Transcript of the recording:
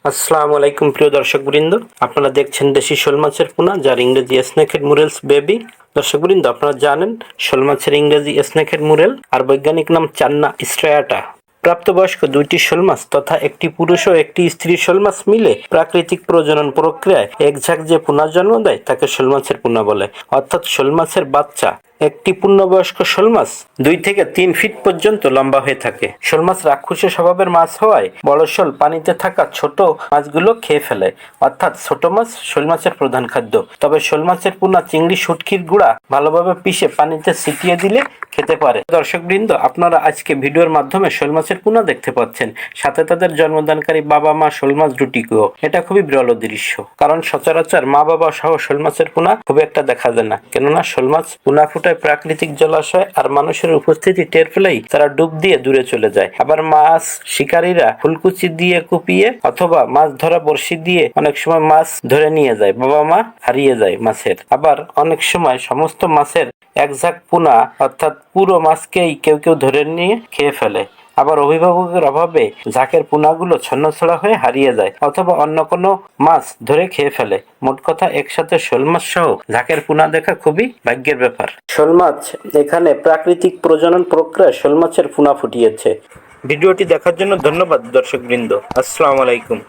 আসসালামু আলাইকুম প্রিয় দর্শকবৃন্দ, আপনারা দেখছেন দেশি শোল মাছের পোনা, যার ইংরেজি স্নেকহেড মুরেলস বেবি। দর্শকবৃন্দ, আপনারা জানেন শোল মাছের ইংরেজি স্নেকহেড মুরেল আর বৈজ্ঞানিক নাম চান্না স্ট্রায়াটা। প্রাপ্তবয়স্ক দুইটি শোল মাছ তথা একটি পুরুষ ও একটি স্ত্রী শোল মাছ মিলে প্রাকৃতিক প্রজনন প্রক্রিয়ায় একঝাঁক যে পোনা জন্ম দেয় তাকে শোল মাছের পোনা বলে। অর্থাৎ শোল মাছের বাচ্চা একটি পূর্ণবয়স্ক শোল মাছ 2 থেকে 3 ফিট পর্যন্ত লম্বা হয়ে থাকে। শোল মাছ রাক্ষসী স্বভাবের মাছ হওয়ায় বড় শোল পানিতে থাকা ছোট মাছগুলো খেয়ে ফেলে, অর্থাৎ ছোট মাছ শোল মাছের প্রধান খাদ্য। তবে শোল মাছের পোনা চিংড়ি শুটকির গুঁড়া ভালোভাবে পিষে পানিতে ছিটিয়ে দিলে খেতে পারে। দর্শকবৃন্দ, আপনারা আজকে ভিডিওর মাধ্যমে শোল মাছের পোনা দেখতে পাচ্ছেন, সাথে তাদের জন্মদানকারী বাবা মা শোল মাছ দুটিকেও। এটা খুবই বিরল দৃশ্য, কারণ সচরাচর মা বাবা সহ শোল মাছের পোনা খুব একটা দেখা যায় না। কেননা শোল মাছ পোনা ফুটায় প্রাকৃতিক জলাশয় আর মানুষের উপস্থিতি টের পেলেই তারা ডুব দিয়ে দূরে চলে যায়। আবার মাছ শিকারীরা ফুলকুচি দিয়ে কুপিয়ে অথবা মাছ ধরা বড়শি দিয়ে অনেক সময় মাছ ধরে নিয়ে যায়, বাবা মা হারিয়ে যায় মাছের। আবার অনেক সময় সমস্ত মাছের একঝাঁক পোনা অর্থাৎ পুরো মাছকেই কেউ কেউ ধরে নিয়ে খেয়ে ফেলে। আবার অভিভাবকের অভাবে ঝাঁকের পোনাগুলো ছন্নছাড়া হয়ে হারিয়ে যায় অথবা অন্য কোনো মাছ ধরে খেয়ে ফেলে। মোট কথা, একসাথে শোল মাছ সহ ঝাঁকের পোনা দেখা খুবই ভাগ্যের ব্যাপার। শোল মাছ এখানে প্রাকৃতিক প্রজনন প্রক্রিয়ায় শোল মাছের পোনা ফুটিয়েছে। ভিডিওটি দেখার জন্য ধন্যবাদ দর্শকবৃন্দ। আসসালামু আলাইকুম।